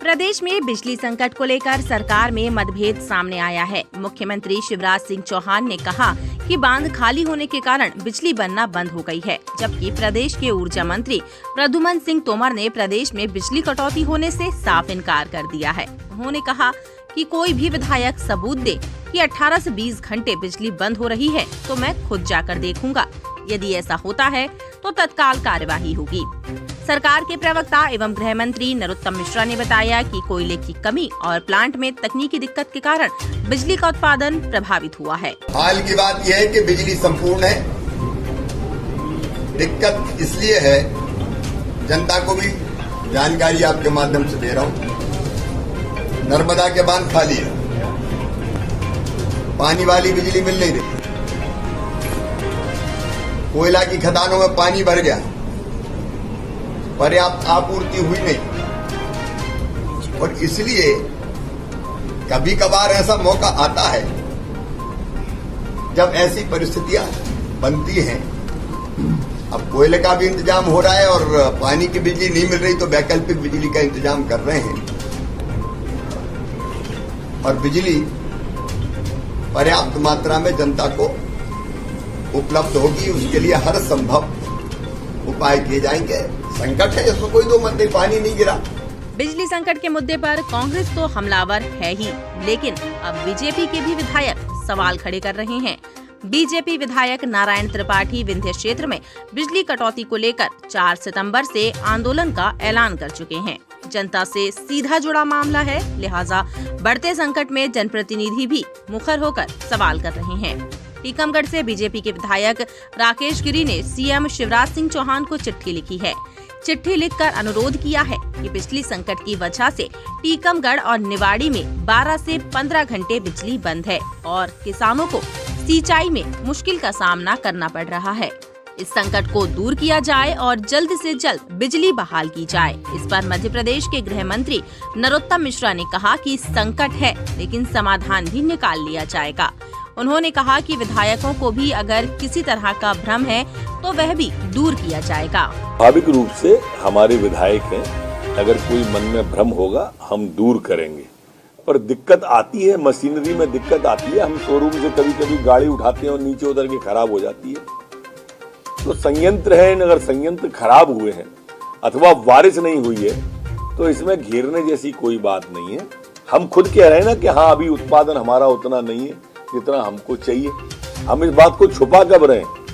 प्रदेश में बिजली संकट को लेकर सरकार में मतभेद सामने आया है। मुख्यमंत्री शिवराज सिंह चौहान ने कहा कि बांध खाली होने के कारण बिजली बनना बंद हो गई है, जबकि प्रदेश के ऊर्जा मंत्री प्रद्युम्न सिंह तोमर ने प्रदेश में बिजली कटौती होने से साफ इनकार कर दिया है। उन्होंने कहा कि कोई भी विधायक सबूत दे कि 18 से 20 घंटे बिजली बंद हो रही है तो मैं खुद जाकर देखूंगा। यदि ऐसा होता है तो तत्काल कार्यवाही होगी। सरकार के प्रवक्ता एवं गृह मंत्री नरोत्तम मिश्रा ने बताया कि कोयले की कमी और प्लांट में तकनीकी दिक्कत के कारण बिजली का उत्पादन प्रभावित हुआ है। हाल की बात यह है कि बिजली संपूर्ण है। दिक्कत इसलिए है, जनता को भी जानकारी आपके माध्यम से दे रहा हूँ। नर्मदा के बांध खाली है, पानी वाली बिजली मिल नहीं रही। कोयला की खदानों में पानी भर गया, पर्याप्त आपूर्ति हुई नहीं, और इसलिए कभी कभार ऐसा मौका आता है जब ऐसी परिस्थितियां बनती हैं। अब कोयले का भी इंतजाम हो रहा है और पानी की बिजली नहीं मिल रही तो वैकल्पिक बिजली का इंतजाम कर रहे हैं, और बिजली पर्याप्त मात्रा में जनता को उपलब्ध होगी। उसके लिए हर संभव उपाय किए जाएंगे। संकट है, इसमें कोई दो मत नहीं, पानी नहीं गिरा। बिजली संकट के मुद्दे पर कांग्रेस तो हमलावर है ही, लेकिन अब बीजेपी के भी विधायक सवाल खड़े कर रहे हैं। बीजेपी विधायक नारायण त्रिपाठी विंध्य क्षेत्र में बिजली कटौती को लेकर 4 सितंबर से आंदोलन का ऐलान कर चुके हैं। जनता से सीधा जुड़ा मामला है, लिहाजा बढ़ते संकट में जनप्रतिनिधि भी मुखर होकर सवाल कर रहे हैं। टीकमगढ़ से बीजेपी के विधायक राकेश गिरी ने सीएम शिवराज सिंह चौहान को चिट्ठी लिखी है। चिट्ठी लिखकर अनुरोध किया है कि बिजली संकट की वजह से टीकमगढ़ और निवाड़ी में 12 से 15 घंटे बिजली बंद है और किसानों को सिंचाई में मुश्किल का सामना करना पड़ रहा है। इस संकट को दूर किया जाए और जल्द से जल्द बिजली बहाल की जाए। इस पर मध्य प्रदेश के गृह मंत्री नरोत्तम मिश्रा ने कहा कि संकट है, लेकिन समाधान भी निकाल लिया जाएगा। उन्होंने कहा कि विधायकों को भी अगर किसी तरह का भ्रम है तो वह भी दूर किया जाएगा। स्वाभाविक रूप से हमारे विधायक हैं, अगर कोई मन में भ्रम होगा हम दूर करेंगे। पर दिक्कत आती है, मशीनरी में दिक्कत आती है। हम शोरूम से कभी कभी गाड़ी उठाते हैं और नीचे उतर के खराब हो जाती है। तो संयंत्र है, अगर संयंत्र खराब हुए हैं अथवा बारिश नहीं हुई है तो इसमें घेरने जैसी कोई बात नहीं है। हम खुद कह रहे हैं ना कि हाँ, अभी उत्पादन हमारा उतना नहीं है जितना हमको चाहिए। हम इस बात को छुपा कब रहे हैं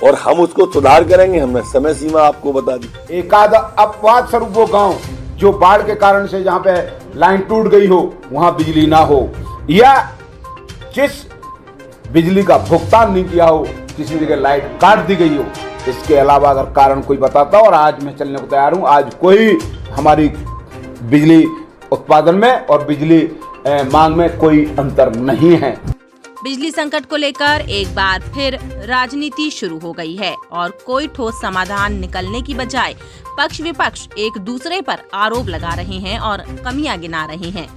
और हम उसको सुधार करेंगे। हमने समय सीमा आपको बता दी। एक आधा अपवाद स्वरूप वो गांव जो बाढ़ के कारण से जहां पे लाइन टूट गई हो वहां बिजली ना हो, या जिस बिजली का भुगतान नहीं किया हो, किसी जगह लाइट काट दी गई हो, इसके अलावा अगर कारण कोई बताता और आज मैं चलने को तैयार हूं। आज कोई हमारी बिजली उत्पादन में और बिजली मांग में कोई अंतर नहीं है। बिजली संकट को लेकर एक बार फिर राजनीति शुरू हो गई है और कोई ठोस समाधान निकलने की बजाय पक्ष विपक्ष एक दूसरे पर आरोप लगा रहे हैं और कमियां गिना रहे हैं।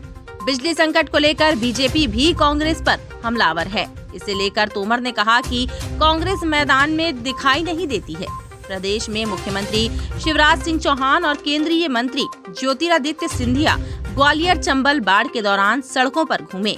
बिजली संकट को लेकर बीजेपी भी कांग्रेस पर हमलावर है। इसे लेकर तोमर ने कहा कि कांग्रेस मैदान में दिखाई नहीं देती है। प्रदेश में मुख्यमंत्री शिवराज सिंह चौहान और केंद्रीय मंत्री ज्योतिरादित्य सिंधिया ग्वालियर चंबल बाढ़ के दौरान सड़कों पर घूमे।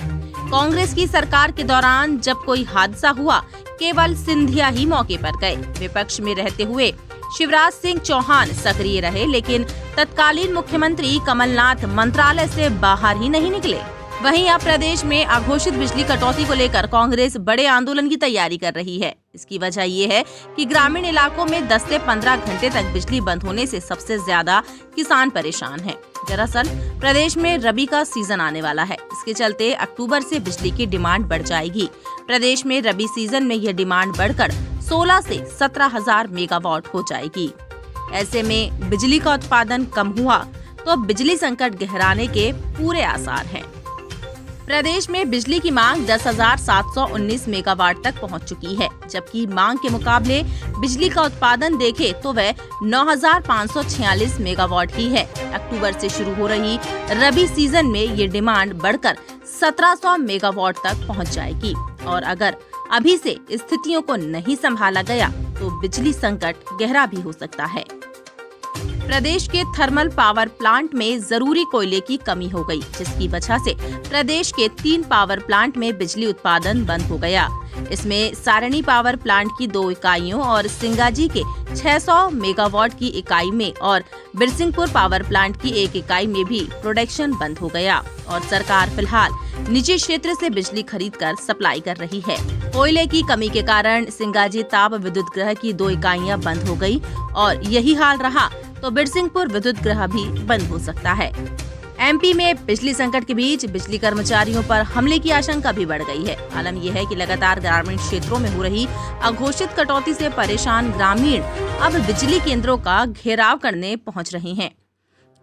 कांग्रेस की सरकार के दौरान जब कोई हादसा हुआ, केवल सिंधिया ही मौके पर गए। विपक्ष में रहते हुए शिवराज सिंह चौहान सक्रिय रहे, लेकिन तत्कालीन मुख्यमंत्री कमलनाथ मंत्रालय से बाहर ही नहीं निकले। वहीं अब प्रदेश में अघोषित बिजली कटौती को लेकर कांग्रेस बड़े आंदोलन की तैयारी कर रही है। इसकी वजह ये है कि ग्रामीण इलाकों में 10 से 15 घंटे तक बिजली बंद होने से सबसे ज्यादा किसान परेशान हैं। दरअसल प्रदेश में रबी का सीजन आने वाला है। इसके चलते अक्टूबर से बिजली की डिमांड बढ़ जाएगी। प्रदेश में रबी सीजन में यह डिमांड बढ़कर 16 से 17,000 मेगावाट हो जाएगी। ऐसे में बिजली का उत्पादन कम हुआ तो बिजली संकट गहराने के पूरे आसार हैं। प्रदेश में बिजली की मांग 10,719 मेगावाट तक पहुंच चुकी है, जबकि मांग के मुकाबले बिजली का उत्पादन देखें तो वह 9,546 मेगावाट ही है। अक्टूबर से शुरू हो रही रबी सीजन में ये डिमांड बढ़कर 1,700 मेगावाट तक पहुंच जाएगी और अगर अभी से स्थितियों को नहीं संभाला गया तो बिजली संकट गहरा भी हो सकता है। प्रदेश के थर्मल पावर प्लांट में जरूरी कोयले की कमी हो गई, जिसकी वजह से प्रदेश के 3 पावर प्लांट में बिजली उत्पादन बंद हो गया। इसमें सारणी पावर प्लांट की 2 इकाइयों और सिंगाजी के 600 मेगावाट की इकाई में और बिरसिंहपुर पावर प्लांट की 1 इकाई में भी प्रोडक्शन बंद हो गया और सरकार फिलहाल निजी क्षेत्र से बिजली खरीदकर सप्लाई कर रही है। कोयले की कमी के कारण सिंगाजी ताप विद्युत गृह की 2 इकाइयां बंद हो गई और यही हाल रहा तो बिरसिंहपुर विद्युत गृह भी बंद हो सकता है। एमपी में बिजली संकट के बीच बिजली कर्मचारियों पर हमले की आशंका भी बढ़ गई है। आलम यह है कि लगातार ग्रामीण क्षेत्रों में हो रही अघोषित कटौती से परेशान ग्रामीण अब बिजली केंद्रों का घेराव करने पहुंच रहे हैं।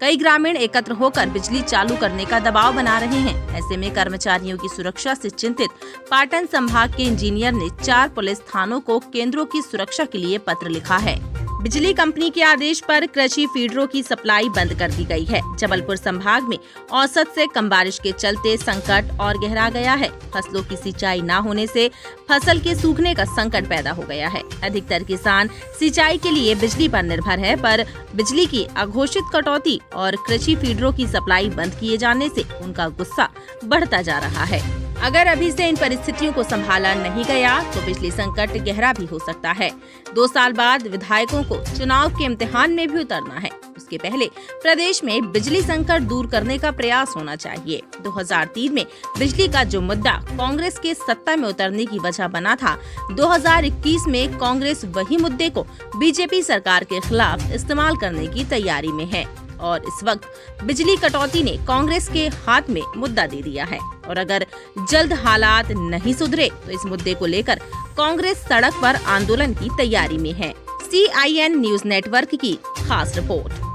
कई ग्रामीण एकत्र होकर बिजली चालू करने का दबाव बना रहे हैं। ऐसे में कर्मचारियों की सुरक्षा से चिंतित पाटन संभाग के इंजीनियर ने 4 पुलिस थानों को केंद्रों की सुरक्षा के लिए पत्र लिखा है। बिजली कंपनी के आदेश पर कृषि फीडरों की सप्लाई बंद कर दी गई है। जबलपुर संभाग में औसत से कम बारिश के चलते संकट और गहरा गया है। फसलों की सिंचाई न होने से फसल के सूखने का संकट पैदा हो गया है। अधिकतर किसान सिंचाई के लिए बिजली पर निर्भर है, पर बिजली की अघोषित कटौती और कृषि फीडरों की सप्लाई बंद किए जाने से उनका गुस्सा बढ़ता जा रहा है। अगर अभी से इन परिस्थितियों को संभाला नहीं गया तो बिजली संकट गहरा भी हो सकता है। 2 साल बाद विधायकों को चुनाव के इम्तिहान में भी उतरना है। उसके पहले प्रदेश में बिजली संकट दूर करने का प्रयास होना चाहिए। 2003 में बिजली का जो मुद्दा कांग्रेस के सत्ता में उतरने की वजह बना था, 2021 में कांग्रेस वही मुद्दे को बीजेपी सरकार के खिलाफ इस्तेमाल करने की तैयारी में है और इस वक्त बिजली कटौती ने कांग्रेस के हाथ में मुद्दा दे दिया है और अगर जल्द हालात नहीं सुधरे तो इस मुद्दे को लेकर कांग्रेस सड़क पर आंदोलन की तैयारी में है। CIN न्यूज नेटवर्क की खास रिपोर्ट।